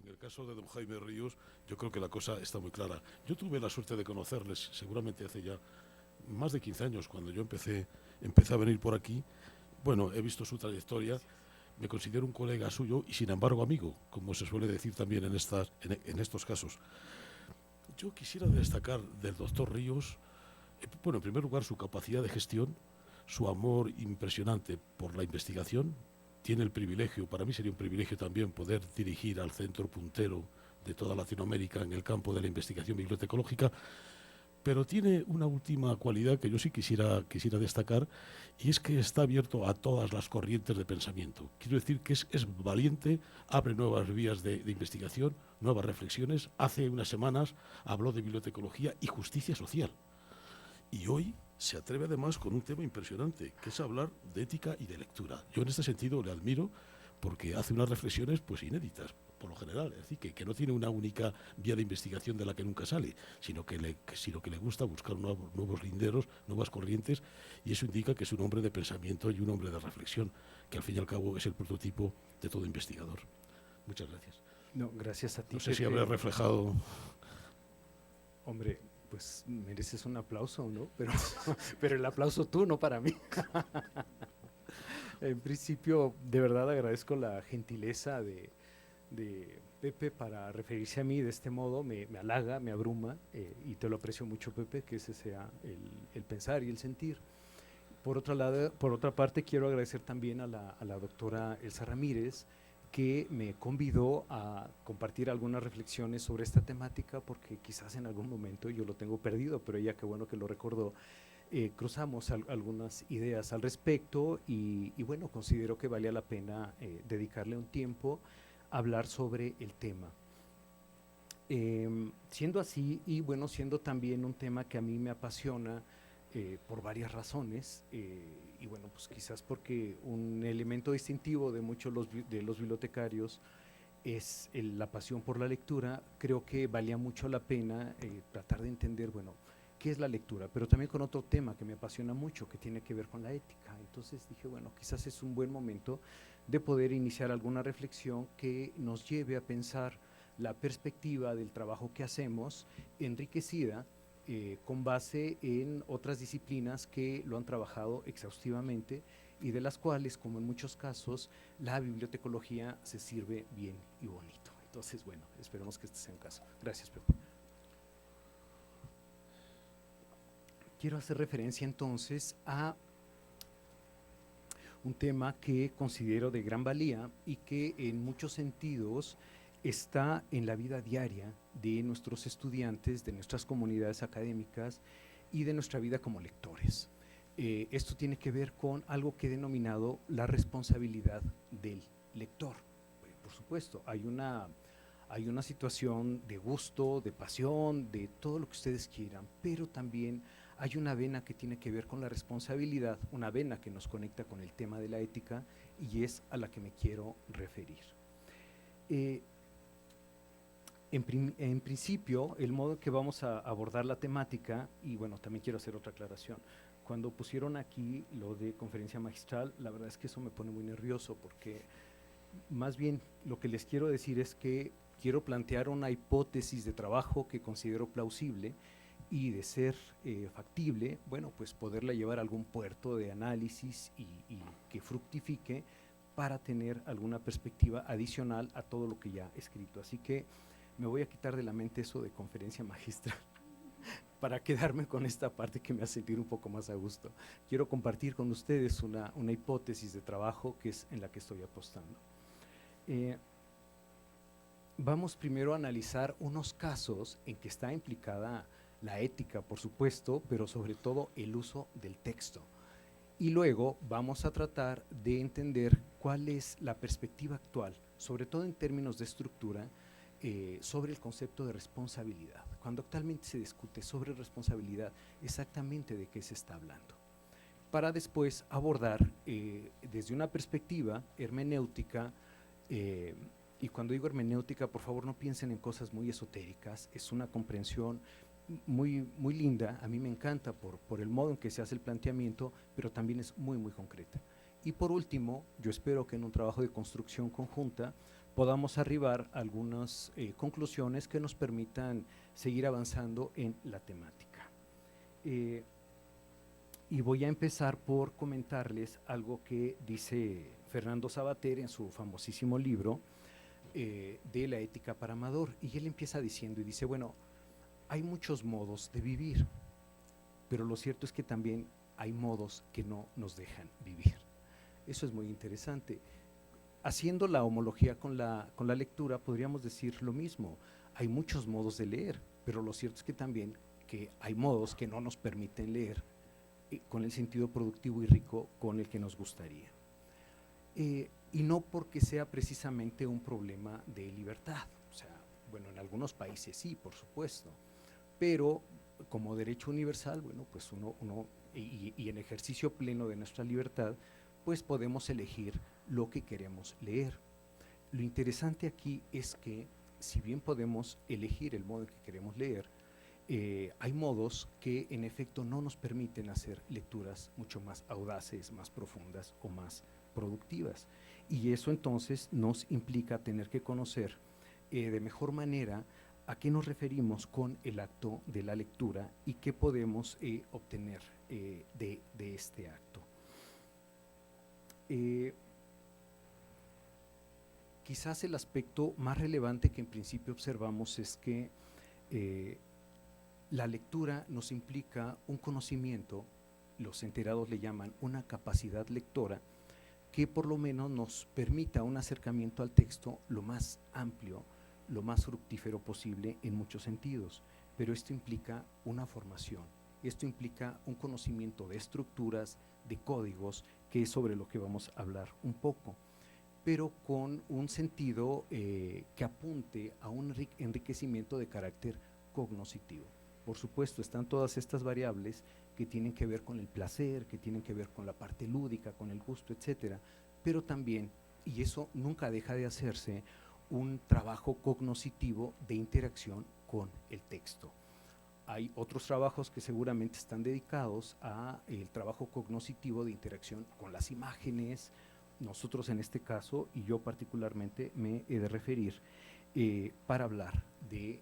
en el caso de don Jaime Ríos, yo creo que la cosa está muy clara. Yo tuve la suerte de conocerles seguramente hace ya más de 15 años, cuando yo empecé a venir por aquí. Bueno, he visto su trayectoria, me considero un colega suyo y sin embargo amigo, como se suele decir también en estos casos. Yo quisiera destacar del doctor Ríos, bueno, en primer lugar su capacidad de gestión, su amor impresionante por la investigación. Tiene el privilegio, para mí sería un privilegio también poder dirigir al centro puntero de toda Latinoamérica en el campo de la investigación bibliotecológica, pero tiene una última cualidad que yo sí quisiera destacar, y es que está abierto a todas las corrientes de pensamiento. Quiero decir que es valiente, abre nuevas vías de investigación, nuevas reflexiones. Hace unas semanas habló de bibliotecología y justicia social. Y hoy se atreve además con un tema impresionante, que es hablar de ética y de lectura. Yo en este sentido le admiro porque hace unas reflexiones pues inéditas, por lo general, es decir, que no tiene una única vía de investigación de la que nunca sale, sino que le gusta buscar nuevos linderos, nuevas corrientes, y eso indica que es un hombre de pensamiento y un hombre de reflexión, que al fin y al cabo es el prototipo de todo investigador. Muchas gracias. No, gracias a ti, No sé si Pepe. habré reflejado. Hombre, pues mereces un aplauso, ¿no? Pero el aplauso tú, no para mí. En principio, de verdad agradezco la gentileza de Pepe para referirse a mí de este modo. Me halaga, me abruma, y te lo aprecio mucho, Pepe, que ese sea el pensar y el sentir. Por otra parte, quiero agradecer también a la doctora Elsa Ramírez, que me convidó a compartir algunas reflexiones sobre esta temática, porque quizás en algún momento yo lo tengo perdido, pero ella, qué bueno que lo recordó. Cruzamos algunas ideas al respecto y bueno, considero que valía la pena dedicarle un tiempo a hablar sobre el tema. Siendo así, y bueno, siendo también un tema que a mí me apasiona por varias razones, y bueno, pues quizás porque un elemento distintivo de muchos de los bibliotecarios es la pasión por la lectura. Creo que valía mucho la pena tratar de entender, bueno, qué es la lectura, pero también con otro tema que me apasiona mucho, que tiene que ver con la ética. Entonces dije, bueno, quizás es un buen momento de poder iniciar alguna reflexión que nos lleve a pensar la perspectiva del trabajo que hacemos, enriquecida con base en otras disciplinas que lo han trabajado exhaustivamente y de las cuales, como en muchos casos, la bibliotecología se sirve bien y bonito. Entonces, bueno, esperemos que este sea un caso. Gracias, Pepe. Quiero hacer referencia entonces a un tema que considero de gran valía y que en muchos sentidos está en la vida diaria de nuestros estudiantes, de nuestras comunidades académicas y de nuestra vida como lectores. Esto tiene que ver con algo que he denominado la responsabilidad del lector. Por supuesto, hay una situación de gusto, de pasión, de todo lo que ustedes quieran, pero también hay una vena que tiene que ver con la responsabilidad, una vena que nos conecta con el tema de la ética, y es a la que me quiero referir. En principio, el modo en que vamos a abordar la temática, y bueno, también quiero hacer otra aclaración. Cuando pusieron aquí lo de conferencia magistral, la verdad es que eso me pone muy nervioso, porque más bien lo que les quiero decir es que quiero plantear una hipótesis de trabajo que considero plausible, y de ser factible, bueno, pues poderla llevar a algún puerto de análisis y que fructifique para tener alguna perspectiva adicional a todo lo que ya he escrito. Así que me voy a quitar de la mente eso de conferencia magistral para quedarme con esta parte que me hace sentir un poco más a gusto. Quiero compartir con ustedes una hipótesis de trabajo que es en la que estoy apostando. Vamos primero a analizar unos casos en que está implicada la ética, por supuesto, pero sobre todo el uso del texto. Y luego vamos a tratar de entender cuál es la perspectiva actual, sobre todo en términos de estructura, sobre el concepto de responsabilidad. Cuando actualmente se discute sobre responsabilidad, exactamente de qué se está hablando. Para después abordar desde una perspectiva hermenéutica, y cuando digo hermenéutica, por favor no piensen en cosas muy esotéricas, es una comprensión muy linda, a mí me encanta por el modo en que se hace el planteamiento, pero también es muy concreta. Y por último, yo espero que en un trabajo de construcción conjunta podamos arribar a algunas conclusiones que nos permitan seguir avanzando en la temática. Y voy a empezar por comentarles algo que dice Fernando Savater en su famosísimo libro de la ética para Amador. Y él empieza diciendo, y dice, bueno, hay muchos modos de vivir, pero lo cierto es que también hay modos que no nos dejan vivir. Eso es muy interesante. Haciendo la homología con la lectura, podríamos decir lo mismo. Hay muchos modos de leer, pero lo cierto es que también que hay modos que no nos permiten leer con el sentido productivo y rico con el que nos gustaría. Y no porque sea precisamente un problema de libertad. O sea, bueno, en algunos países sí, por supuesto, pero como derecho universal, bueno, pues uno y en ejercicio pleno de nuestra libertad, pues podemos elegir lo que queremos leer. Lo interesante aquí es que, si bien podemos elegir el modo en que queremos leer, hay modos que en efecto no nos permiten hacer lecturas mucho más audaces, más profundas o más productivas. Y eso entonces nos implica tener que conocer de mejor manera a qué nos referimos con el acto de la lectura y qué podemos obtener de este acto. Quizás el aspecto más relevante que en principio observamos es que la lectura nos implica un conocimiento, los enterados le llaman una capacidad lectora, que por lo menos nos permita un acercamiento al texto lo más amplio, lo más fructífero posible en muchos sentidos, pero esto implica una formación, esto implica un conocimiento de estructuras, de códigos, que es sobre lo que vamos a hablar un poco, pero con un sentido que apunte a un enriquecimiento de carácter cognoscitivo. Por supuesto, están todas estas variables que tienen que ver con el placer, que tienen que ver con la parte lúdica, con el gusto, etcétera, pero también, y eso nunca deja de hacerse, un trabajo cognoscitivo de interacción con el texto. Hay otros trabajos que seguramente están dedicados a el trabajo cognoscitivo de interacción con las imágenes. Nosotros en este caso, y yo particularmente, me he de referir para hablar de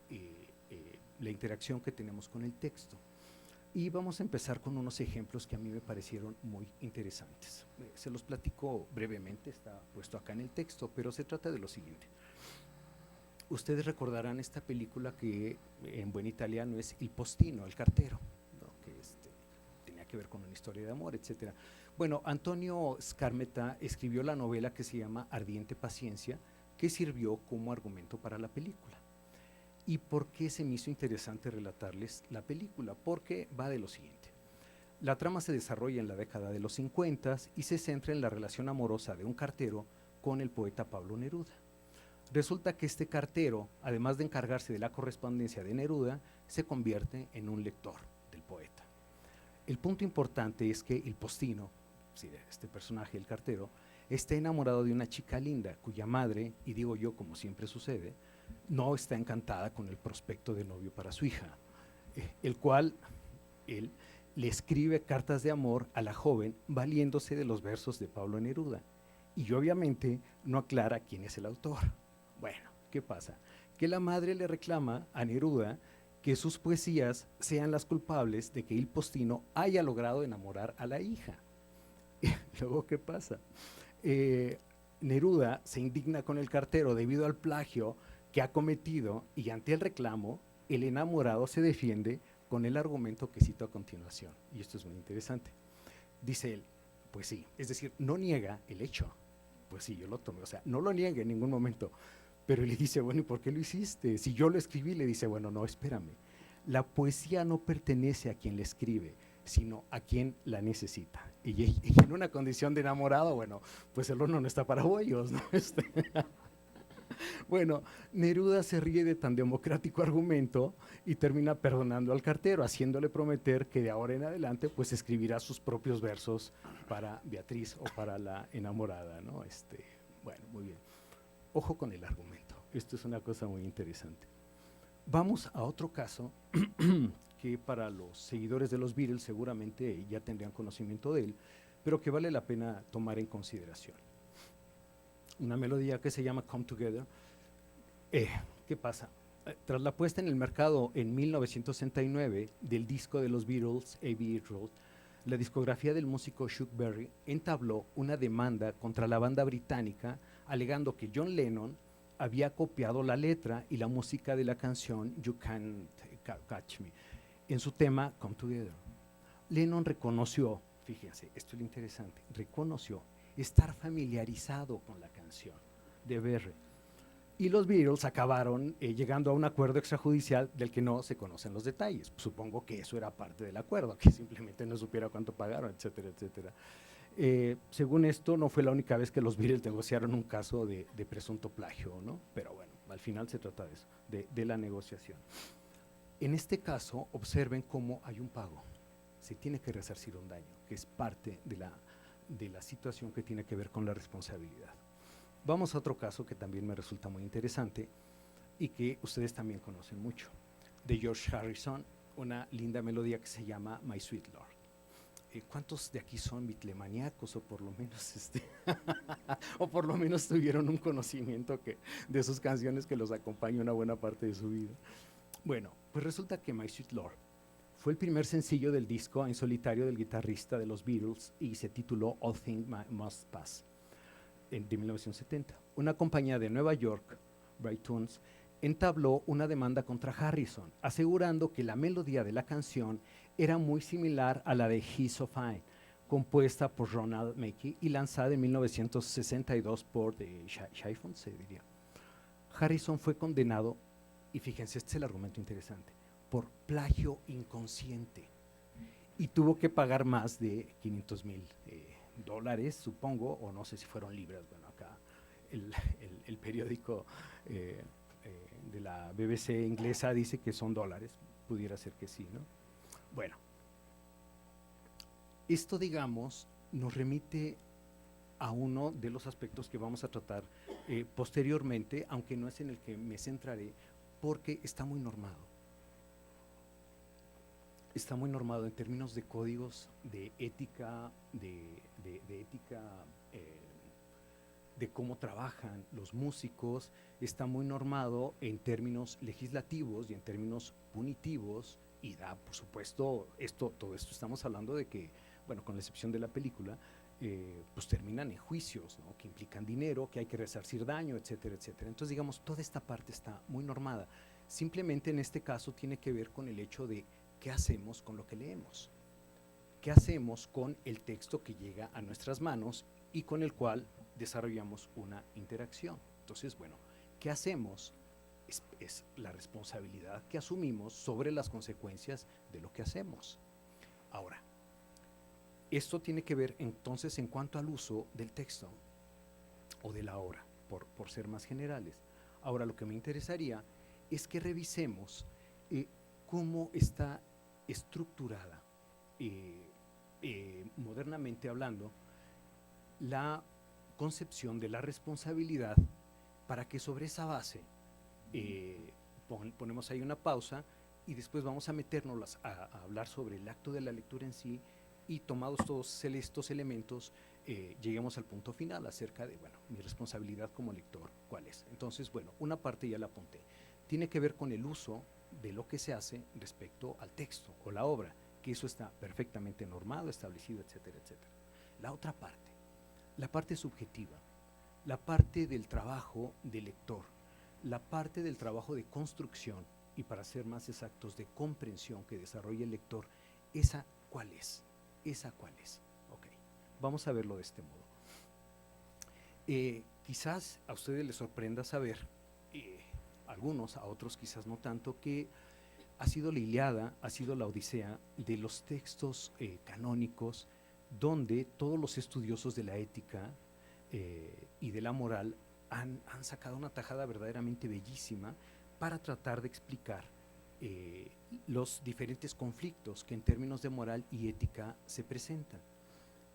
la interacción que tenemos con el texto. Y vamos a empezar con unos ejemplos que a mí me parecieron muy interesantes. Se los platico brevemente, está puesto acá en el texto, pero se trata de lo siguiente. Ustedes recordarán esta película que en buen italiano es Il postino, el cartero, ¿no? Que tenía que ver con una historia de amor, etcétera. Bueno, Antonio Skármeta escribió la novela que se llama Ardiente paciencia, que sirvió como argumento para la película. ¿Y por qué se me hizo interesante relatarles la película? Porque va de lo siguiente. La trama se desarrolla en la década de los 50 y se centra en la relación amorosa de un cartero con el poeta Pablo Neruda. Resulta que este cartero, además de encargarse de la correspondencia de Neruda, se convierte en un lector del poeta. El punto importante es que el postino, este personaje, el cartero, está enamorado de una chica linda cuya madre, y digo yo como siempre sucede, no está encantada con el prospecto de novio para su hija, el cual él le escribe cartas de amor a la joven valiéndose de los versos de Pablo Neruda, y obviamente no aclara quién es el autor. Bueno, ¿qué pasa? Que la madre le reclama a Neruda que sus poesías sean las culpables de que el postino haya logrado enamorar a la hija. Luego, ¿qué pasa? Neruda se indigna con el cartero debido al plagio que ha cometido, y ante el reclamo, el enamorado se defiende con el argumento que cito a continuación, y esto es muy interesante. Dice él, pues sí, es decir, no niega el hecho, pues sí, yo lo tomé, o sea, no lo niega en ningún momento, pero le dice, bueno, ¿y por qué lo hiciste? Si yo lo escribí, le dice, bueno, no, espérame, la poesía no pertenece a quien la escribe, sino a quien la necesita. Y en una condición de enamorado, bueno, pues el horno no está para bollos, ¿no? Bueno, Neruda se ríe de tan democrático argumento y termina perdonando al cartero, haciéndole prometer que de ahora en adelante pues escribirá sus propios versos para Beatriz o para la enamorada, ¿no? Bueno, muy bien. Ojo con el argumento, esto es una cosa muy interesante. Vamos a otro caso que para los seguidores de los Beatles seguramente ya tendrían conocimiento de él, pero que vale la pena tomar en consideración. una melodía que se llama Come Together. ¿Qué pasa? Tras la puesta en el mercado en 1969 del disco de los Beatles, Abbey Road, la discografía del músico Chuck Berry entabló una demanda contra la banda británica alegando que John Lennon había copiado la letra y la música de la canción You Can't Catch Me en su tema Come Together. Lennon reconoció, fíjense, esto es lo interesante, reconoció estar familiarizado con la canción de Berry. Y los Beatles acabaron llegando a un acuerdo extrajudicial del que no se conocen los detalles. Supongo que eso era parte del acuerdo, que simplemente no supiera cuánto pagaron, etcétera, etcétera. Según esto, no fue la única vez que los Beatles negociaron un caso de presunto plagio, ¿no? Pero bueno, al final se trata de eso, de la negociación. En este caso, observen cómo hay un pago. Se tiene que resarcir un daño, que es parte de la situación que tiene que ver con la responsabilidad. Vamos a otro caso que también me resulta muy interesante y que ustedes también conocen mucho, de George Harrison, una linda melodía que se llama My Sweet Lord. ¿Cuántos de aquí son bitlemaníacos o por lo menos o por lo menos tuvieron un conocimiento de sus canciones que los acompaña una buena parte de su vida? Bueno, pues resulta que My Sweet Lord fue el primer sencillo del disco en solitario del guitarrista de los Beatles y se tituló All Things Must Pass, de 1970. Una compañía de Nueva York, Bright Tunes, entabló una demanda contra Harrison, asegurando que la melodía de la canción era muy similar a la de He's So Fine, compuesta por Ronald Mackey y lanzada en 1962 por The Chiffons, se diría. Harrison fue condenado, y fíjense, este es el argumento interesante, por plagio inconsciente, y tuvo que pagar más de $500,000, supongo, o no sé si fueron libras. Bueno, acá el periódico de la BBC inglesa dice que son dólares, pudiera ser que sí, ¿no? Bueno, esto, digamos, nos remite a uno de los aspectos que vamos a tratar posteriormente, aunque no es en el que me centraré, porque está muy normado. Está muy normado en términos de códigos, de ética, de cómo trabajan los músicos, está muy normado en términos legislativos y en términos punitivos, y da, por supuesto, todo esto estamos hablando de que, bueno, con la excepción de la película, pues terminan en juicios, ¿no?, que implican dinero, que hay que resarcir daño, etcétera, etcétera. Entonces, digamos, toda esta parte está muy normada. Simplemente en este caso tiene que ver con el hecho de qué hacemos con lo que leemos, qué hacemos con el texto que llega a nuestras manos y con el cual desarrollamos una interacción. Entonces, bueno, ¿qué hacemos? Es la responsabilidad que asumimos sobre las consecuencias de lo que hacemos. Ahora, esto tiene que ver entonces en cuanto al uso del texto o de la obra, por ser más generales. Ahora, lo que me interesaría es que revisemos cómo está estructurada, modernamente hablando, la concepción de la responsabilidad, para que sobre esa base ponemos ahí una pausa y después vamos a meternos a hablar sobre el acto de la lectura en sí, y tomados todos estos elementos lleguemos al punto final acerca de, bueno, mi responsabilidad como lector, ¿cuál es? Entonces, bueno, una parte ya la apunté, tiene que ver con el uso de lo que se hace respecto al texto o la obra, que eso está perfectamente normado, establecido, etcétera, etcétera. La otra parte, la parte subjetiva, la parte del trabajo del lector, la parte del trabajo de construcción y, para ser más exactos, de comprensión que desarrolla el lector, ¿esa cuál es? ¿Esa cuál es? Ok, vamos a verlo de este modo. Quizás a ustedes les sorprenda saber, algunos, a otros quizás no tanto, que ha sido la Ilíada, ha sido la Odisea de los textos canónicos donde todos los estudiosos de la ética y de la moral han sacado una tajada verdaderamente bellísima para tratar de explicar los diferentes conflictos que en términos de moral y ética se presentan.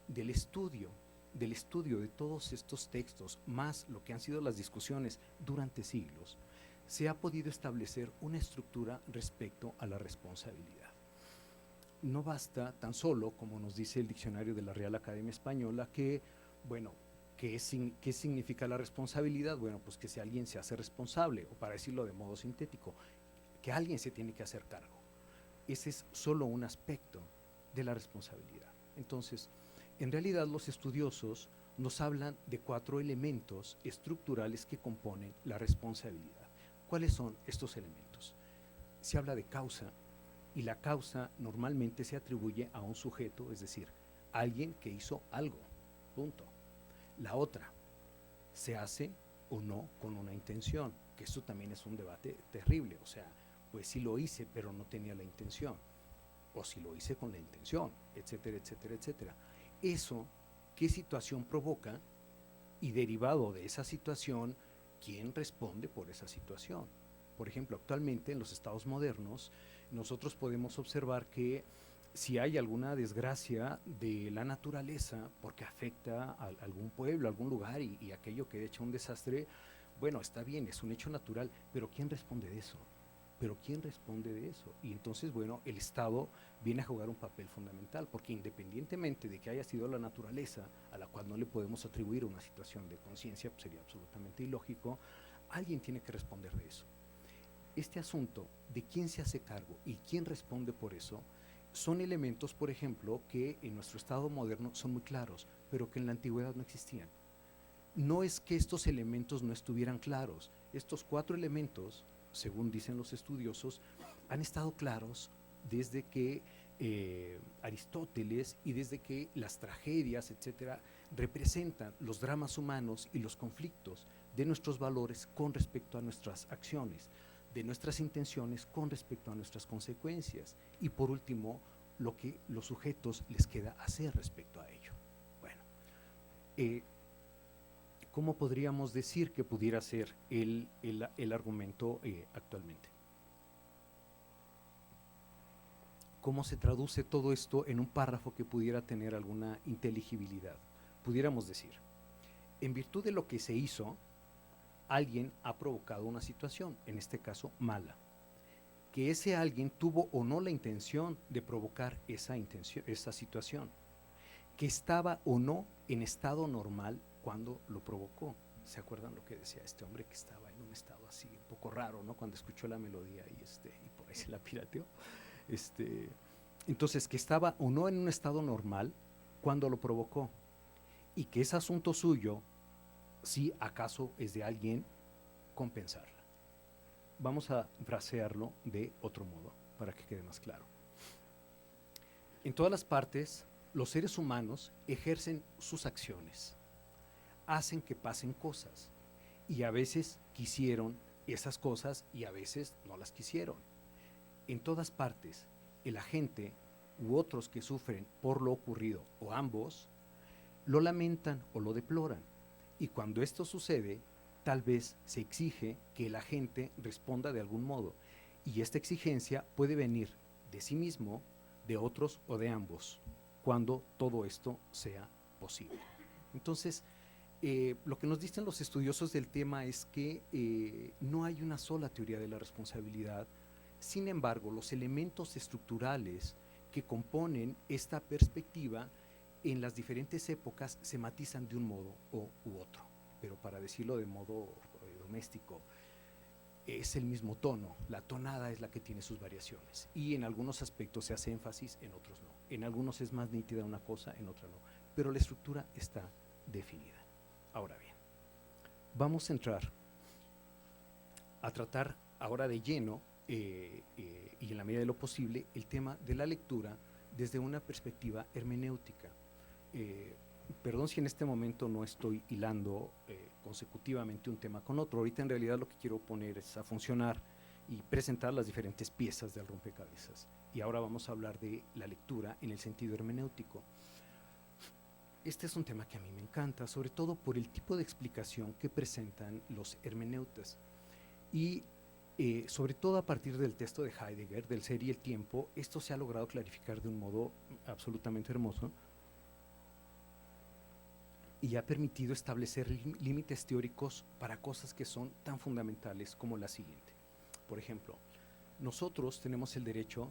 Del estudio de todos estos textos, más lo que han sido las discusiones durante siglos, se ha podido establecer una estructura respecto a la responsabilidad. No basta tan solo, como nos dice el diccionario de la Real Academia Española, que ¿Qué significa la responsabilidad? Bueno, pues que si alguien se hace responsable, o para decirlo de modo sintético, que alguien se tiene que hacer cargo. Ese es solo un aspecto de la responsabilidad. Entonces, en realidad los estudiosos nos hablan de 4 elementos estructurales que componen la responsabilidad. ¿Cuáles son estos elementos? Se habla de causa, y la causa normalmente se atribuye a un sujeto, es decir, alguien que hizo algo, punto. La otra, se hace o no con una intención, que esto también es un debate terrible, o sea, pues sí lo hice, pero no tenía la intención, o si lo hice con la intención, etcétera, etcétera, etcétera. Eso, ¿qué situación provoca? Y derivado de esa situación, ¿quién responde por esa situación? Por ejemplo, actualmente en los estados modernos, nosotros podemos observar que si hay alguna desgracia de la naturaleza, porque afecta a algún pueblo, a algún lugar, y aquello que echa un desastre, bueno, está bien, es un hecho natural, pero ¿quién responde de eso? Pero ¿quién responde de eso? Y entonces, bueno, el Estado viene a jugar un papel fundamental, porque independientemente de que haya sido la naturaleza, a la cual no le podemos atribuir una situación de conciencia, pues sería absolutamente ilógico, alguien tiene que responder de eso. Este asunto de quién se hace cargo y quién responde por eso son elementos, por ejemplo, que en nuestro estado moderno son muy claros, pero que en la antigüedad no existían. No es que estos elementos no estuvieran claros, estos 4 elementos, según dicen los estudiosos, han estado claros desde que Aristóteles y desde que las tragedias, etcétera, representan los dramas humanos y los conflictos de nuestros valores con respecto a nuestras acciones, de nuestras intenciones con respecto a nuestras consecuencias, y por último, lo que los sujetos les queda hacer respecto a ello. Bueno, ¿cómo podríamos decir que pudiera ser el argumento actualmente? ¿Cómo se traduce todo esto en un párrafo que pudiera tener alguna inteligibilidad? Pudiéramos decir, en virtud de lo que se hizo, alguien ha provocado una situación, en este caso mala, que ese alguien tuvo o no la intención de provocar esa situación, que estaba o no en estado normal cuando lo provocó. ¿Se acuerdan lo que decía este hombre que estaba en un estado así, un poco raro, ¿no? Cuando escuchó la melodía y por ahí se la pirateó. Entonces, que estaba o no en un estado normal cuando lo provocó, y que es asunto suyo, si acaso es de alguien, compensarla. Vamos a frasearlo de otro modo para que quede más claro. En todas las partes, los seres humanos ejercen sus acciones, hacen que pasen cosas, y a veces quisieron esas cosas y a veces no las quisieron. En todas partes, el agente u otros que sufren por lo ocurrido, o ambos, lo lamentan o lo deploran. Y cuando esto sucede, tal vez se exige que el agente responda de algún modo, y esta exigencia puede venir de sí mismo, de otros o de ambos, cuando todo esto sea posible. Entonces, lo que nos dicen los estudiosos del tema es que no hay una sola teoría de la responsabilidad. Sin embargo, los elementos estructurales que componen esta perspectiva en las diferentes épocas se matizan de un modo u otro, pero para decirlo de modo doméstico, es el mismo tono, la tonada es la que tiene sus variaciones, y en algunos aspectos se hace énfasis, en otros no, en algunos es más nítida una cosa, en otra no, pero la estructura está definida. Ahora bien, vamos a entrar a tratar ahora de lleno y en la medida de lo posible el tema de la lectura desde una perspectiva hermenéutica. Perdón si en este momento no estoy hilando consecutivamente un tema con otro. Ahorita en realidad lo que quiero poner es a funcionar y presentar las diferentes piezas del rompecabezas. Y ahora vamos a hablar de la lectura en el sentido hermenéutico. Este es un tema que a mí me encanta, sobre todo por el tipo de explicación que presentan los hermeneutas. Y sobre todo a partir del texto de Heidegger, del ser y el tiempo, esto se ha logrado clarificar de un modo absolutamente hermoso, y ha permitido establecer límites teóricos para cosas que son tan fundamentales como la siguiente. Por ejemplo, nosotros tenemos el derecho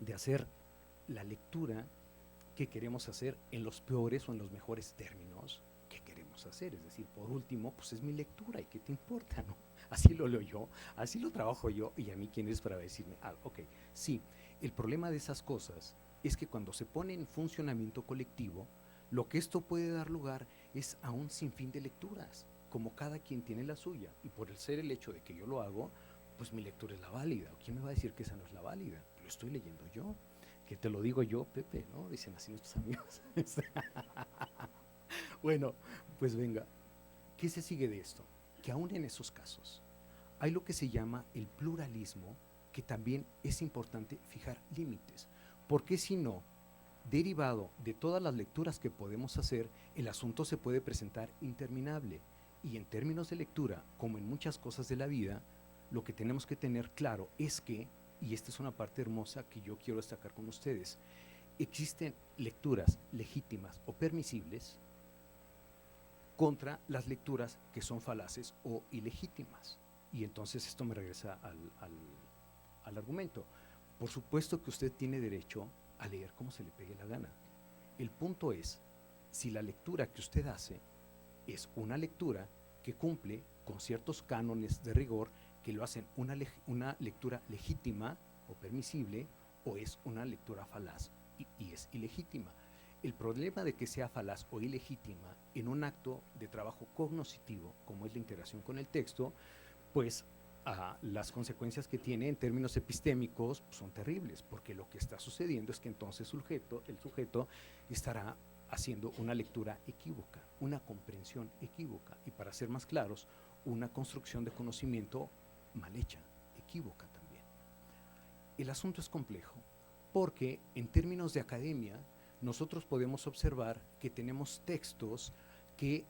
de hacer la lectura que queremos hacer en los peores o en los mejores términos que queremos podemos hacer. Es decir, por último, pues es mi lectura y qué te importa, ¿no? Así lo leo yo, así lo trabajo yo y a mí quién es para decirme, ok, sí, el problema de esas cosas es que cuando se pone en funcionamiento colectivo, lo que esto puede dar lugar es a un sinfín de lecturas, como cada quien tiene la suya, y por el hecho de que yo lo hago, pues mi lectura es la válida. ¿Quién me va a decir que esa no es la válida? Lo estoy leyendo yo, que te lo digo yo, Pepe, ¿no? Dicen así nuestros amigos. Bueno, pues venga, ¿qué se sigue de esto? Que aún en esos casos hay lo que se llama el pluralismo, que también es importante fijar límites, porque si no, derivado de todas las lecturas que podemos hacer, el asunto se puede presentar interminable. Y en términos de lectura, como en muchas cosas de la vida, lo que tenemos que tener claro es que, y esta es una parte hermosa que yo quiero destacar con ustedes, existen lecturas legítimas o permisibles contra las lecturas que son falaces o ilegítimas. Y entonces esto me regresa al argumento. Por supuesto que usted tiene derecho a leer como se le pegue la gana. El punto es si la lectura que usted hace es una lectura que cumple con ciertos cánones de rigor que lo hacen una lectura legítima o permisible, o es una lectura falaz y es ilegítima. El problema de que sea falaz o ilegítima en un acto de trabajo cognoscitivo, como es la integración con el texto, pues las consecuencias que tiene en términos epistémicos son terribles, porque lo que está sucediendo es que entonces el sujeto estará haciendo una lectura equívoca, una comprensión equívoca, y para ser más claros, una construcción de conocimiento mal hecha, equívoca también. El asunto es complejo, porque en términos de academia, nosotros podemos observar que tenemos textos que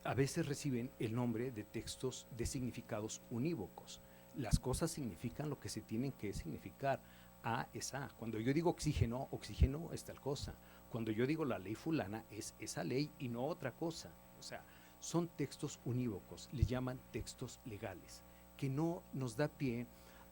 a veces reciben el nombre de textos de significados unívocos. Las cosas significan lo que se tienen que significar. A es A. Cuando yo digo oxígeno, oxígeno es tal cosa. Cuando yo digo la ley fulana, es esa ley y no otra cosa. O sea, son textos unívocos, les llaman textos legales, que no nos da pie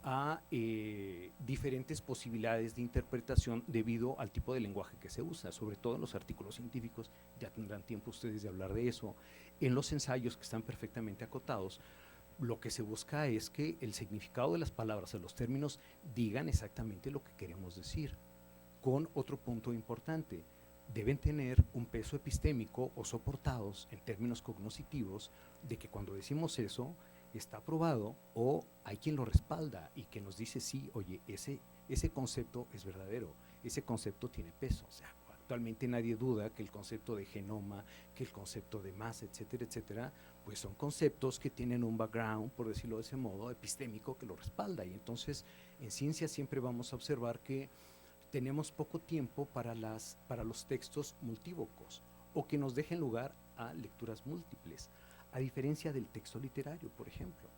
a diferentes posibilidades de interpretación debido al tipo de lenguaje que se usa, sobre todo en los artículos científicos, ya tendrán tiempo ustedes de hablar de eso. En los ensayos, que están perfectamente acotados, lo que se busca es que el significado de las palabras o los términos digan exactamente lo que queremos decir. Con otro punto importante, deben tener un peso epistémico o soportados en términos cognoscitivos de que cuando decimos eso está probado o hay quien lo respalda y que nos dice sí, oye, ese concepto es verdadero, ese concepto tiene peso. O sea, actualmente nadie duda que el concepto de genoma, que el concepto de masa, etcétera, etcétera, pues son conceptos que tienen un background, por decirlo de ese modo, epistémico que lo respalda. Y entonces en ciencia siempre vamos a observar que tenemos poco tiempo para los textos multívocos o que nos dejen lugar a lecturas múltiples, a diferencia del texto literario, por ejemplo,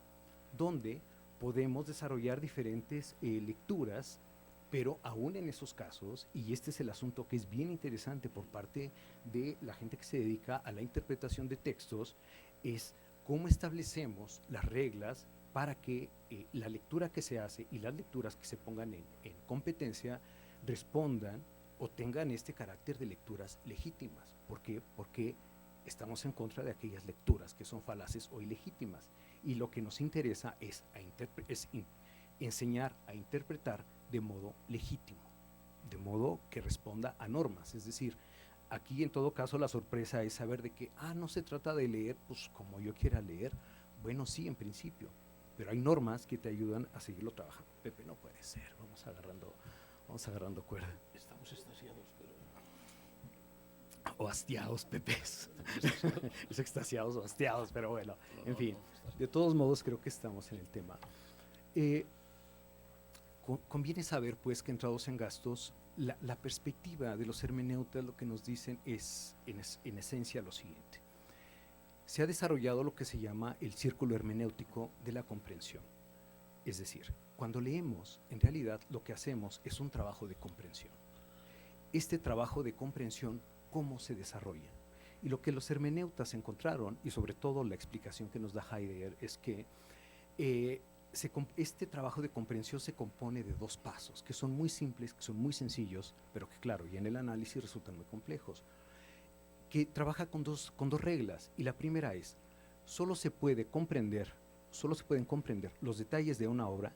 donde podemos desarrollar diferentes lecturas, pero aún en esos casos, y este es el asunto que es bien interesante por parte de la gente que se dedica a la interpretación de textos, es cómo establecemos las reglas para que la lectura que se hace y las lecturas que se pongan en competencia respondan o tengan este carácter de lecturas legítimas. ¿Por qué? Porque estamos en contra de aquellas lecturas que son falaces o ilegítimas, y lo que nos interesa es enseñar a interpretar de modo legítimo, de modo que responda a normas. Es decir, aquí en todo caso la sorpresa es saber de que, no se trata de leer pues como yo quiera leer. Bueno, sí, en principio, pero hay normas que te ayudan a seguirlo trabajando. Pepe, no puede ser, vamos agarrando cuerda. Estamos extasiados, pero... O hastiados, Pepes. Es extasiados o hastiados, pero bueno, en fin. De todos modos, creo que estamos en el tema. Conviene saber, pues, que entrados en gastos, la perspectiva de los hermeneutas lo que nos dicen es, en esencia, lo siguiente. Se ha desarrollado lo que se llama el círculo hermenéutico de la comprensión. Es decir, cuando leemos, en realidad lo que hacemos es un trabajo de comprensión. Este trabajo de comprensión, ¿cómo se desarrolla? Y lo que los hermeneutas encontraron, y sobre todo la explicación que nos da Heidegger, es que este trabajo de comprensión se compone de dos pasos, que son muy simples, que son muy sencillos, pero que claro, y en el análisis resultan muy complejos. que trabaja con dos reglas. Y la primera es, solo se pueden comprender los detalles de una obra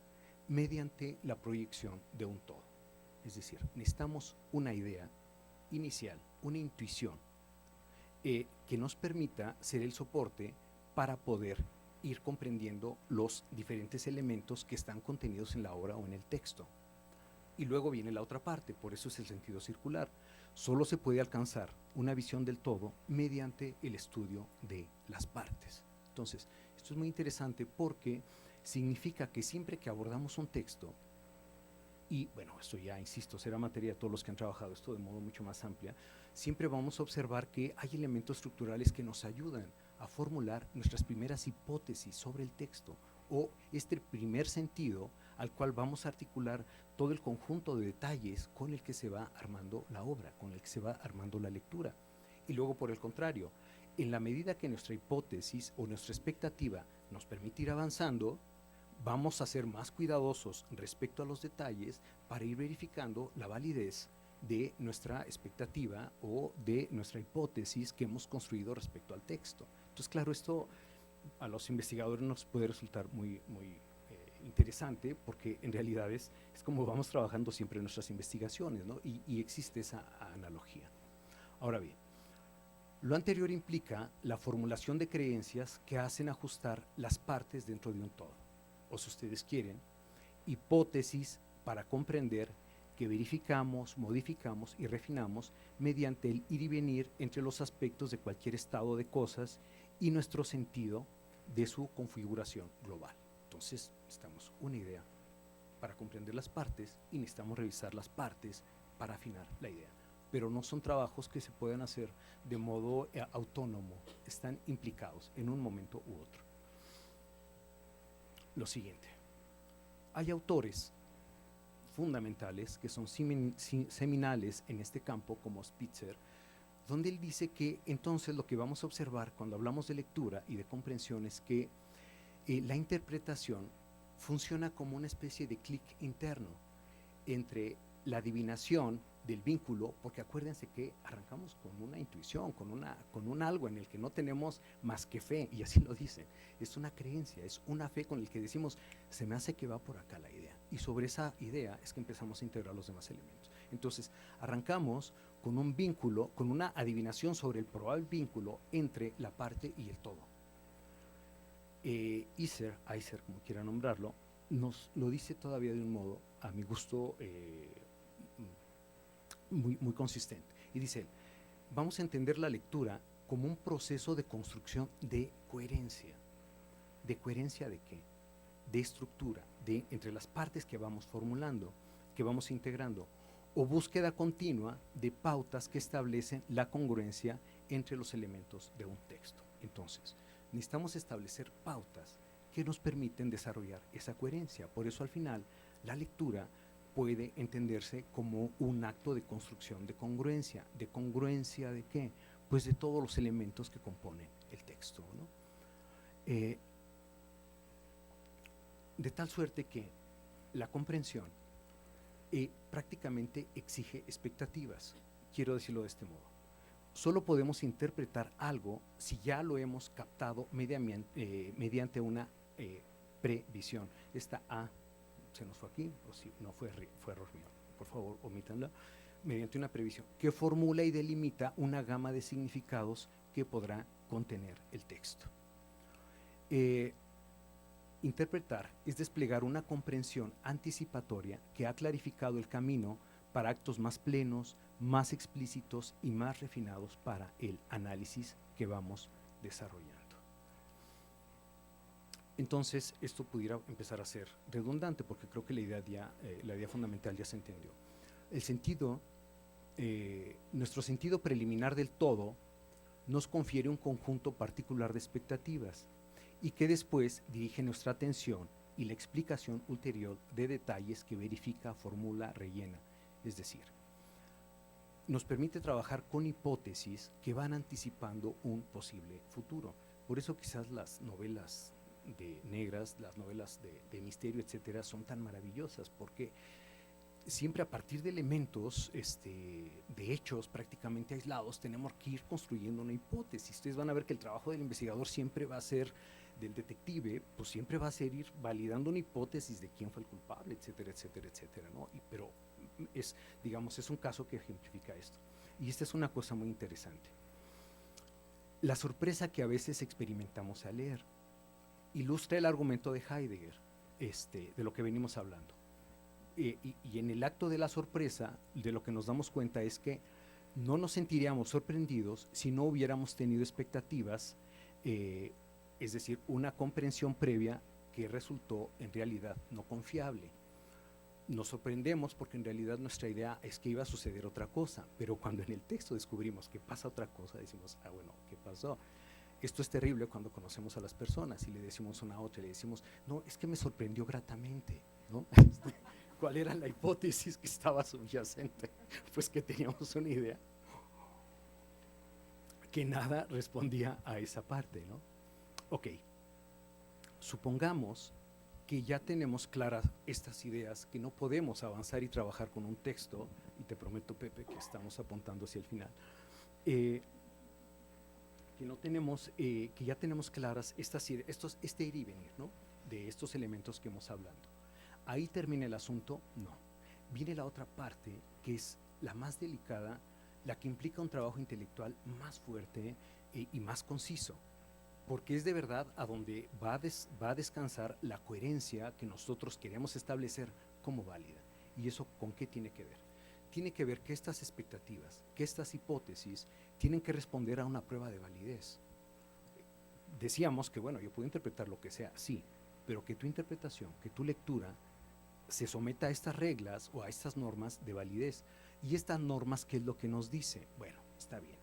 mediante la proyección de un todo. Es decir, necesitamos una idea inicial, una intuición, que nos permita ser el soporte para poder ir comprendiendo los diferentes elementos que están contenidos en la obra o en el texto. Y luego viene la otra parte, por eso es el sentido circular. Solo se puede alcanzar una visión del todo mediante el estudio de las partes. Entonces, esto es muy interesante porque significa que siempre que abordamos un texto, y bueno, esto ya, insisto, será materia de todos los que han trabajado esto de modo mucho más amplia, siempre vamos a observar que hay elementos estructurales que nos ayudan a formular nuestras primeras hipótesis sobre el texto, o este primer sentido al cual vamos a articular todo el conjunto de detalles con el que se va armando la obra, con el que se va armando la lectura. Y luego, por el contrario, en la medida que nuestra hipótesis o nuestra expectativa nos permite ir avanzando, vamos a ser más cuidadosos respecto a los detalles para ir verificando la validez de nuestra expectativa o de nuestra hipótesis que hemos construido respecto al texto. Entonces, claro, esto a los investigadores nos puede resultar muy interesante, porque en realidad es como vamos trabajando siempre en nuestras investigaciones, ¿no? Y existe esa analogía. Ahora bien, lo anterior implica la formulación de creencias que hacen ajustar las partes dentro de un todo, o si ustedes quieren, hipótesis para comprender que verificamos, modificamos y refinamos mediante el ir y venir entre los aspectos de cualquier estado de cosas y nuestro sentido de su configuración global. Entonces, necesitamos una idea para comprender las partes y necesitamos revisar las partes para afinar la idea. Pero no son trabajos que se puedan hacer de modo autónomo, están implicados en un momento u otro. Lo siguiente, hay autores fundamentales que son seminales en este campo, como Spitzer, donde él dice que entonces lo que vamos a observar cuando hablamos de lectura y de comprensión es que la interpretación funciona como una especie de clic interno entre la adivinación del vínculo, porque acuérdense que arrancamos con una intuición, con un algo en el que no tenemos más que fe, y así lo dicen, es una creencia, es una fe con el que decimos, se me hace que va por acá la idea, y sobre esa idea es que empezamos a integrar los demás elementos. Entonces, arrancamos con un vínculo, con una adivinación sobre el probable vínculo entre la parte y el todo. Eiser, como quiera nombrarlo, nos lo dice todavía de un modo, a mi gusto, muy consistente. Y dice, vamos a entender la lectura como un proceso de construcción de coherencia. ¿De coherencia de qué? De estructura, entre las partes que vamos formulando, que vamos integrando, o búsqueda continua de pautas que establecen la congruencia entre los elementos de un texto. Entonces, necesitamos establecer pautas que nos permiten desarrollar esa coherencia. Por eso, al final, la lectura puede entenderse como un acto de construcción de congruencia. ¿De congruencia de qué? Pues de todos los elementos que componen el texto, ¿no? De tal suerte que la comprensión prácticamente exige expectativas. Quiero decirlo de este modo. Solo podemos interpretar algo si ya lo hemos captado mediante una previsión. Esta A se nos fue aquí, o si no fue error mío, por favor omítanla, mediante una previsión que formula y delimita una gama de significados que podrá contener el texto. Interpretar es desplegar una comprensión anticipatoria que ha clarificado el camino para actos más plenos, más explícitos y más refinados para el análisis que vamos desarrollando. Entonces, esto pudiera empezar a ser redundante, porque creo que la idea fundamental ya se entendió. Nuestro sentido preliminar del todo nos confiere un conjunto particular de expectativas y que después dirige nuestra atención y la explicación ulterior de detalles que verifica, formula, rellena. Es decir, nos permite trabajar con hipótesis que van anticipando un posible futuro. Por eso quizás las novelas negras, las novelas de misterio, etcétera, son tan maravillosas, porque siempre a partir de elementos, de hechos prácticamente aislados, tenemos que ir construyendo una hipótesis. Ustedes van a ver que el trabajo del investigador siempre va a ser, del detective, pues siempre va a ser ir validando una hipótesis de quién fue el culpable, etcétera, etcétera, etcétera, ¿no? Pero es, digamos, es un caso que ejemplifica esto. Y esta es una cosa muy interesante. La sorpresa que a veces experimentamos al leer ilustra el argumento de Heidegger, de lo que venimos hablando. Y en el acto de la sorpresa, de lo que nos damos cuenta es que no nos sentiríamos sorprendidos si no hubiéramos tenido expectativas, es decir, una comprensión previa que resultó en realidad no confiable. Nos sorprendemos porque en realidad nuestra idea es que iba a suceder otra cosa, pero cuando en el texto descubrimos que pasa otra cosa, decimos, ah, bueno, ¿qué pasó? Esto es terrible cuando conocemos a las personas y le decimos una a otra, le decimos, no, es que me sorprendió gratamente, ¿no? ¿Cuál era la hipótesis que estaba subyacente? Pues que teníamos una idea que nada respondía a esa parte, ¿no? Ok, supongamos que ya tenemos claras estas ideas, que no podemos avanzar y trabajar con un texto, y te prometo, Pepe, que estamos apuntando hacia el final, que no tenemos, que ya tenemos claras este ir y venir, ¿no? De estos elementos que hemos hablado. ¿Ahí termina el asunto? No. Viene la otra parte, que es la más delicada, la que implica un trabajo intelectual más fuerte y más conciso, porque es de verdad a donde va a descansar la coherencia que nosotros queremos establecer como válida. ¿Y eso con qué tiene que ver? Tiene que ver que estas expectativas, que estas hipótesis tienen que responder a una prueba de validez. Decíamos que, bueno, yo puedo interpretar lo que sea, sí, pero que tu interpretación, que tu lectura se someta a estas reglas o a estas normas de validez. ¿Y estas normas qué es lo que nos dice? Bueno, está bien.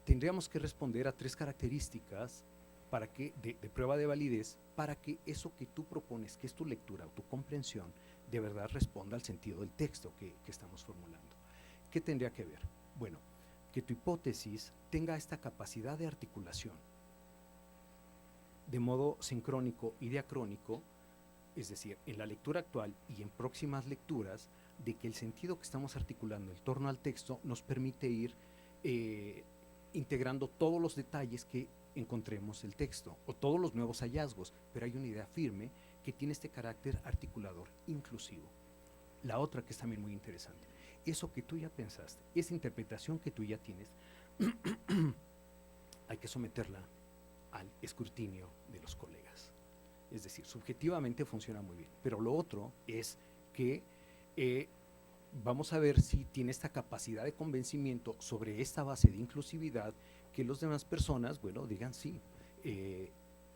Tendríamos que responder a 3 características para que, de prueba de validez, para que eso que tú propones, que es tu lectura o tu comprensión, de verdad responda al sentido del texto que estamos formulando. ¿Qué tendría que ver? Bueno, que tu hipótesis tenga esta capacidad de articulación de modo sincrónico y diacrónico, es decir, en la lectura actual y en próximas lecturas, de que el sentido que estamos articulando en torno al texto nos permite ir integrando todos los detalles que encontremos el texto o todos los nuevos hallazgos, pero hay una idea firme que tiene este carácter articulador, inclusivo. La otra que es también muy interesante, eso que tú ya pensaste, esa interpretación que tú ya tienes, hay que someterla al escrutinio de los colegas. Es decir, subjetivamente funciona muy bien, pero lo otro es que vamos a ver si tiene esta capacidad de convencimiento sobre esta base de inclusividad, que las demás personas, bueno, digan sí,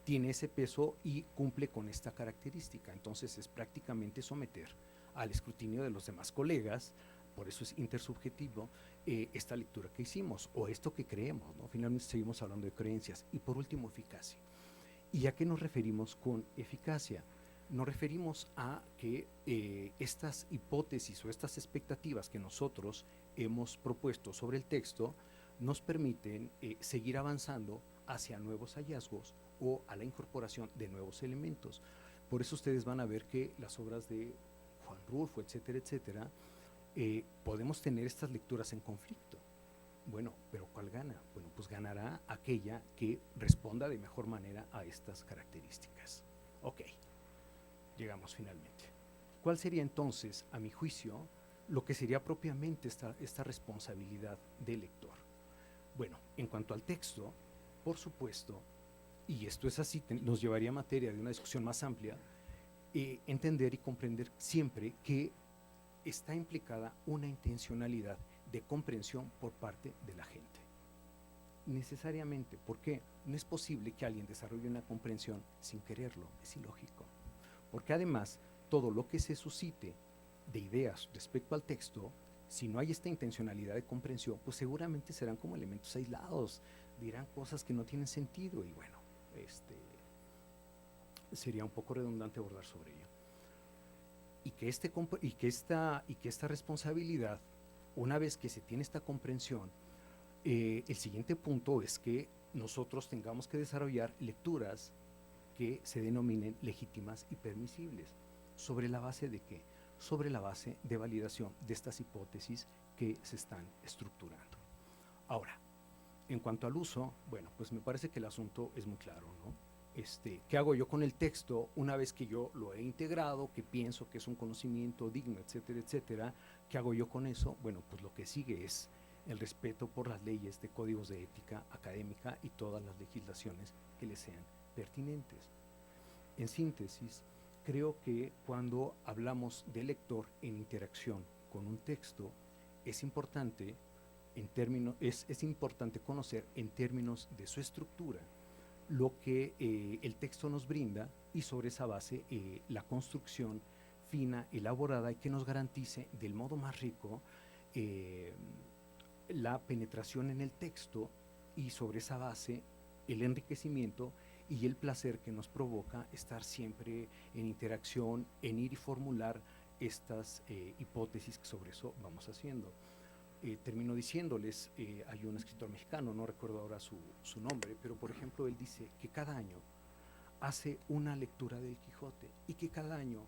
tiene ese peso y cumple con esta característica. Entonces es prácticamente someter al escrutinio de los demás colegas, por eso es intersubjetivo, esta lectura que hicimos o esto que creemos, ¿no? Finalmente seguimos hablando de creencias. Y por último, eficacia. ¿Y a qué nos referimos con eficacia? Nos referimos a que estas hipótesis o estas expectativas que nosotros hemos propuesto sobre el texto nos permiten seguir avanzando hacia nuevos hallazgos o a la incorporación de nuevos elementos. Por eso ustedes van a ver que las obras de Juan Rulfo, etcétera, etcétera, podemos tener estas lecturas en conflicto. Bueno, pero ¿cuál gana? Bueno, pues ganará aquella que responda de mejor manera a estas características. Ok, llegamos finalmente. ¿Cuál sería entonces, a mi juicio, lo que sería propiamente esta responsabilidad del lector? Bueno, en cuanto al texto, por supuesto, y esto es así, nos llevaría a materia de una discusión más amplia, entender y comprender siempre que está implicada una intencionalidad de comprensión por parte de la gente. Necesariamente, porque no es posible que alguien desarrolle una comprensión sin quererlo, es ilógico. Porque además, todo lo que se suscite de ideas respecto al texto, si no hay esta intencionalidad de comprensión, pues seguramente serán como elementos aislados, dirán cosas que no tienen sentido y bueno, sería un poco redundante abordar sobre ello. Y que esta responsabilidad, una vez que se tiene esta comprensión, el siguiente punto es que nosotros tengamos que desarrollar lecturas que se denominen legítimas y permisibles. ¿Sobre la base de qué? sobre la base de validación de estas hipótesis que se están estructurando. Ahora, en cuanto al uso, bueno, pues me parece que el asunto es muy claro, ¿no? ¿Qué hago yo con el texto una vez que yo lo he integrado, que pienso que es un conocimiento digno, etcétera, etcétera? ¿Qué hago yo con eso? Bueno, pues lo que sigue es el respeto por las leyes de códigos de ética académica y todas las legislaciones que le sean pertinentes. En síntesis, creo que cuando hablamos del lector en interacción con un texto, es importante, es importante conocer en términos de su estructura lo que el texto nos brinda y sobre esa base la construcción fina, elaborada y que nos garantice del modo más rico la penetración en el texto y sobre esa base el enriquecimiento y el placer que nos provoca estar siempre en interacción, en ir y formular estas hipótesis que sobre eso vamos haciendo. Termino diciéndoles, hay un escritor mexicano, no recuerdo ahora su nombre, pero por ejemplo él dice que cada año hace una lectura del Quijote y que cada año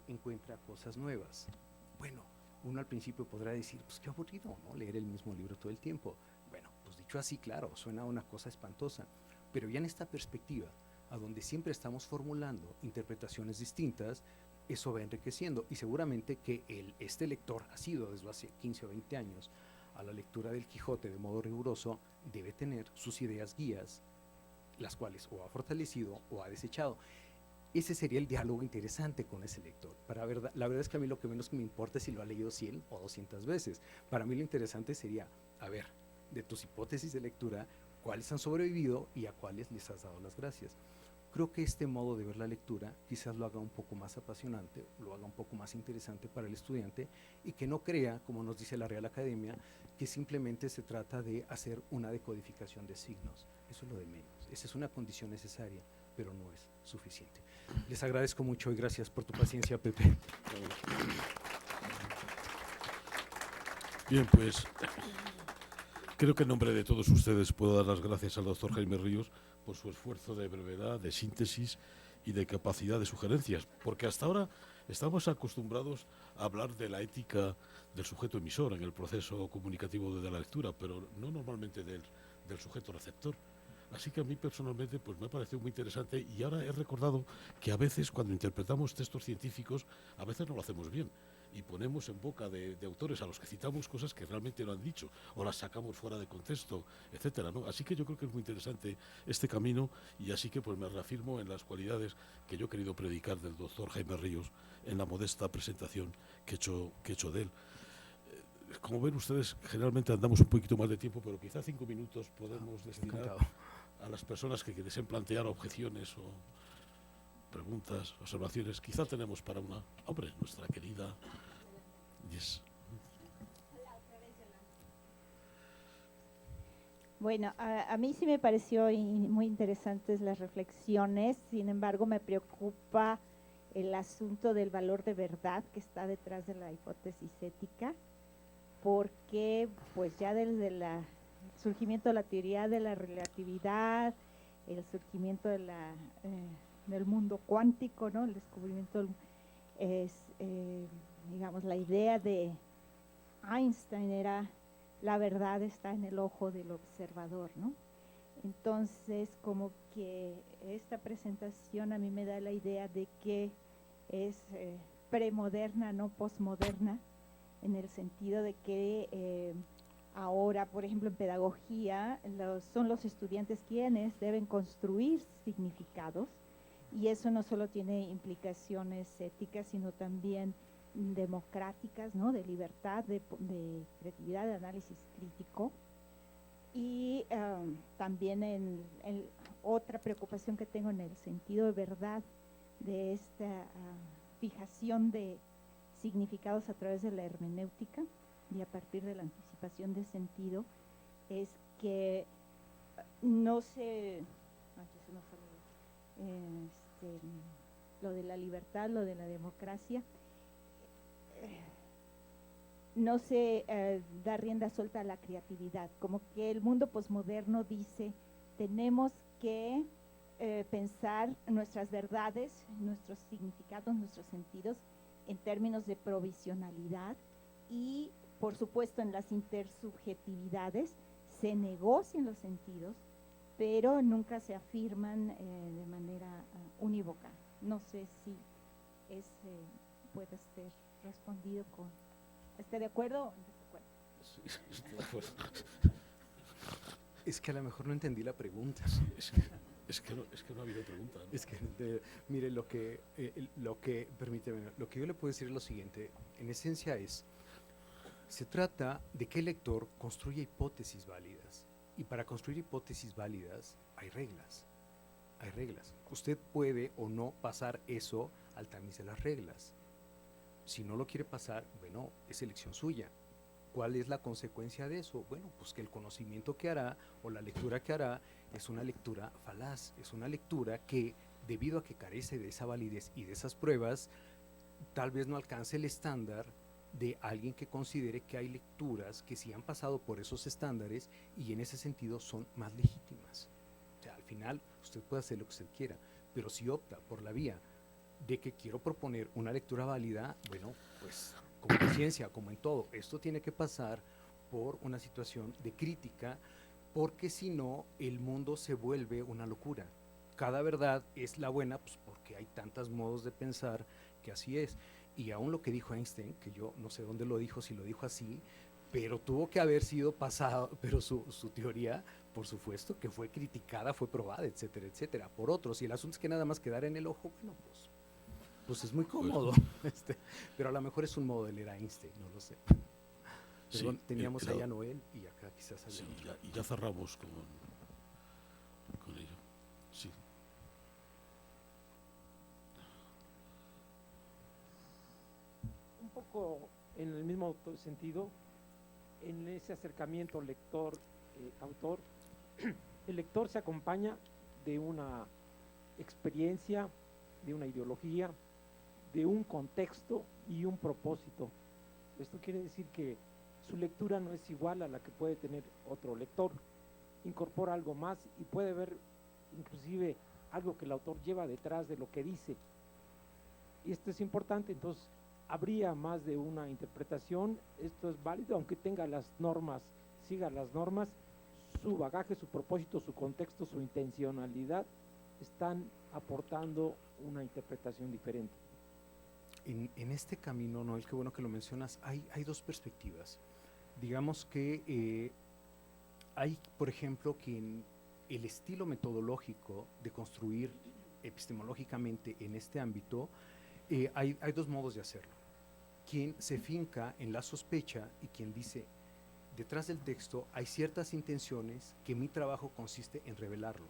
encuentra cosas nuevas. Bueno, uno al principio podrá decir, pues qué aburrido, ¿no? Leer el mismo libro todo el tiempo. Bueno, pues dicho así, claro, suena una cosa espantosa, pero ya en esta perspectiva, a donde siempre estamos formulando interpretaciones distintas, eso va enriqueciendo y seguramente que este lector ha sido desde hace 15 o 20 años a la lectura del Quijote de modo riguroso, debe tener sus ideas guías, las cuales o ha fortalecido o ha desechado. Ese sería el diálogo interesante con ese lector. La verdad es que a mí lo que menos que me importa es si lo ha leído 100 o 200 veces. Para mí lo interesante sería, a ver, de tus hipótesis de lectura, cuáles han sobrevivido y a cuáles les has dado las gracias. Creo que este modo de ver la lectura quizás lo haga un poco más apasionante, lo haga un poco más interesante para el estudiante y que no crea, como nos dice la Real Academia, que simplemente se trata de hacer una decodificación de signos. Eso es lo de menos. Esa es una condición necesaria, pero no es suficiente. Les agradezco mucho y gracias por tu paciencia, Pepe. Bien, pues creo que en nombre de todos ustedes puedo dar las gracias al doctor Jaime Ríos por su esfuerzo de brevedad, de síntesis y de capacidad de sugerencias, porque hasta ahora estamos acostumbrados a hablar de la ética del sujeto emisor en el proceso comunicativo de la lectura, pero no normalmente del sujeto receptor. Así que a mí personalmente pues me ha parecido muy interesante y ahora he recordado que a veces cuando interpretamos textos científicos a veces no lo hacemos bien y ponemos en boca de autores a los que citamos cosas que realmente no han dicho o las sacamos fuera de contexto, etcétera, ¿no? Así que yo creo que es muy interesante este camino y así que pues me reafirmo en las cualidades que yo he querido predicar del doctor Jaime Ríos en la modesta presentación que he hecho de él. Como ven ustedes, generalmente andamos un poquito más de tiempo, pero quizá 5 minutos podemos destinar Encantado a las personas que deseen plantear objeciones o preguntas, observaciones. Quizá tenemos para una... Hombre, nuestra querida... Yes. Bueno, a mí sí me pareció muy interesantes las reflexiones, sin embargo me preocupa el asunto del valor de verdad que está detrás de la hipótesis ética, porque pues ya desde el surgimiento de la teoría de la relatividad, el surgimiento de del mundo cuántico, ¿no? El descubrimiento digamos, la idea de Einstein era la verdad está en el ojo del observador, ¿no? Entonces, como que esta presentación a mí me da la idea de que es premoderna, no posmoderna, en el sentido de que ahora, por ejemplo, en pedagogía, son los estudiantes quienes deben construir significados, y eso no solo tiene implicaciones éticas, sino también democráticas, ¿no? De libertad, de creatividad, de análisis crítico. Y también en otra preocupación que tengo en el sentido de verdad de esta fijación de significados a través de la hermenéutica y a partir de la anticipación de sentido, es que no se lo de la libertad, lo de la democracia, no se da rienda suelta a la creatividad, como que el mundo posmoderno dice tenemos que pensar nuestras verdades, nuestros significados, nuestros sentidos en términos de provisionalidad y, por supuesto, en las intersubjetividades se negocian los sentidos, pero nunca se afirman de manera unívoca. No sé si puede ser respondido con ¿esté de acuerdo o en desacuerdo? Sí, estoy de acuerdo. Es que a lo mejor no entendí la pregunta. Es que no ha habido pregunta, ¿no? Es que, mire, permíteme, lo que yo le puedo decir es lo siguiente, en esencia se trata de que el lector construya hipótesis válidas, y para construir hipótesis válidas hay reglas. Usted puede o no pasar eso al tamiz de las reglas. Si no lo quiere pasar, bueno, es elección suya. ¿Cuál es la consecuencia de eso? Bueno, pues que el conocimiento que hará o la lectura que hará es una lectura falaz, es una lectura que, debido a que carece de esa validez y de esas pruebas, tal vez no alcance el estándar de alguien que considere que hay lecturas que sí han pasado por esos estándares y en ese sentido son más legítimas. O sea, al final usted puede hacer lo que usted quiera, pero si opta por la vía de que quiero proponer una lectura válida, bueno, pues como en ciencia, como en todo, esto tiene que pasar por una situación de crítica, porque si no, el mundo se vuelve una locura. Cada verdad es la buena, pues porque hay tantos modos de pensar que así es. Y aún lo que dijo Einstein, que yo no sé dónde lo dijo, si lo dijo así, pero tuvo que haber sido pasado, pero su teoría, por supuesto, que fue criticada, fue probada, etcétera, etcétera, por otros. Y el asunto es que nada más quedar en el ojo, bueno, pues es muy cómodo, pero a lo mejor es un modo de leer a Einstein, no lo sé. Perdón, Sí, teníamos allá a Noel y acá quizás había sí, otro. y ya cerramos con ello. Sí. Un poco en el mismo sentido, en ese acercamiento lector-autor, el lector se acompaña de una experiencia, de una ideología, de un contexto y un propósito. Esto quiere decir que su lectura no es igual a la que puede tener otro lector. Incorpora algo más y puede ver inclusive algo que el autor lleva detrás de lo que dice. Y esto es importante, entonces habría más de una interpretación. Esto es válido, aunque tenga las normas, siga las normas, su bagaje, su propósito, su contexto, su intencionalidad están aportando una interpretación diferente. En este camino, Noel, qué bueno que lo mencionas, hay dos perspectivas. Digamos que hay, por ejemplo, que en el estilo metodológico de construir epistemológicamente en este ámbito, hay dos modos de hacerlo. Quien se finca en la sospecha y quien dice, detrás del texto hay ciertas intenciones que mi trabajo consiste en revelarlo.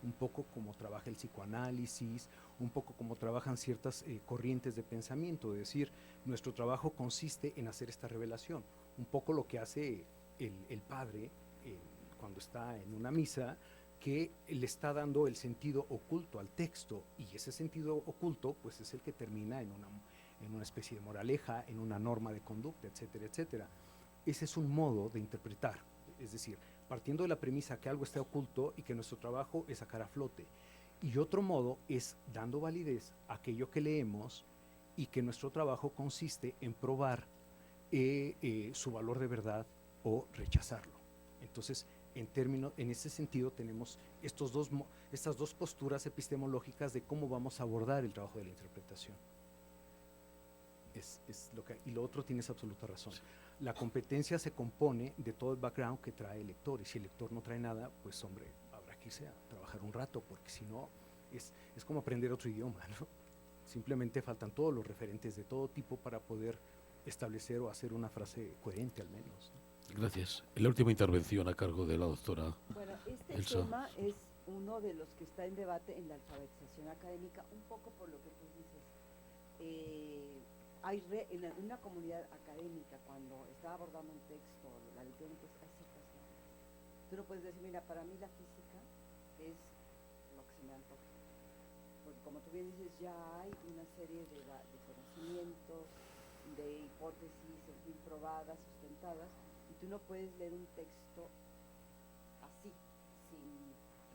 Un poco como trabaja el psicoanálisis, un poco como trabajan ciertas corrientes de pensamiento, es decir, nuestro trabajo consiste en hacer esta revelación. Un poco lo que hace el padre cuando está en una misa, que le está dando el sentido oculto al texto, y ese sentido oculto pues es el que termina en una especie de moraleja, en una norma de conducta, etcétera, etcétera. Ese es un modo de interpretar, es decir, partiendo de la premisa que algo está oculto y que nuestro trabajo es sacar a flote. Y otro modo es dando validez a aquello que leemos y que nuestro trabajo consiste en probar su valor de verdad o rechazarlo. Entonces, en ese sentido tenemos estas dos posturas epistemológicas de cómo vamos a abordar el trabajo de la interpretación. Y lo otro tienes absoluta razón. La competencia se compone de todo el background que trae el lector, y si el lector no trae nada, pues hombre, habrá que irse a trabajar un rato, porque si no, es como aprender otro idioma, ¿no? Simplemente faltan todos los referentes de todo tipo para poder establecer o hacer una frase coherente al menos, ¿no? Gracias. La última intervención a cargo de la doctora Bueno, este Elsa. tema es uno de los que está en debate en la alfabetización académica, un poco por lo que tú dices. En una comunidad académica, cuando está abordando un texto, la lectura de un texto, hay ciertas normas. Tú no puedes decir, mira, para mí la física es lo que se me antoja. Porque como tú bien dices, ya hay una serie de conocimientos, de hipótesis, en fin, probadas, sustentadas, y tú no puedes leer un texto así, sin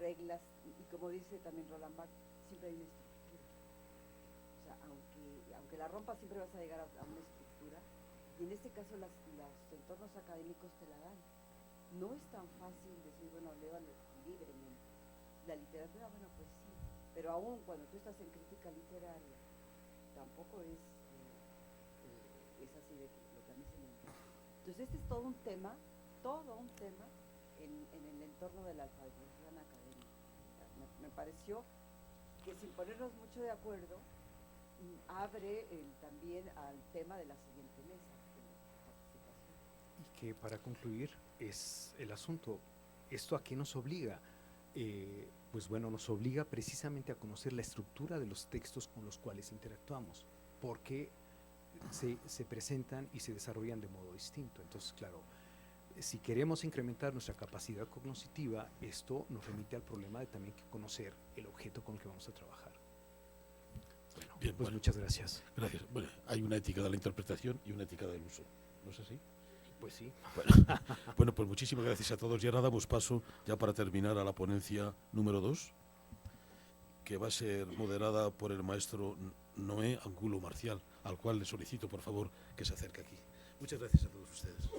reglas, y como dice también Roland Barthes, siempre hay una estructura. O sea, aunque aunque la rompa siempre vas a llegar a una estructura, y en este caso los entornos académicos te la dan. No es tan fácil decir, bueno, léalo libremente. La literatura, bueno, pues sí, pero aún cuando tú estás en crítica literaria, tampoco es así de que lo que a mí se me entiende. Entonces este es todo un tema en el entorno de la alfabetización académica. Me pareció que sin ponernos mucho de acuerdo, abre también al tema de la siguiente mesa de participación. Y que para concluir es el asunto, ¿esto a qué nos obliga? Pues bueno, nos obliga precisamente a conocer la estructura de los textos con los cuales interactuamos, porque se presentan y se desarrollan de modo distinto. Entonces, claro, si queremos incrementar nuestra capacidad cognitiva, esto nos remite al problema de también que conocer el objeto con el que vamos a trabajar. Bueno, Bien, pues bueno, muchas gracias. Gracias. Bueno, hay una ética de la interpretación y una ética del uso. ¿No es así? Pues sí. Bueno, pues muchísimas gracias a todos. Y ahora damos paso, ya para terminar, a la ponencia número 2, que va a ser moderada por el maestro Noé Angulo Marcial, al cual le solicito, por favor, que se acerque aquí. Muchas gracias a todos ustedes.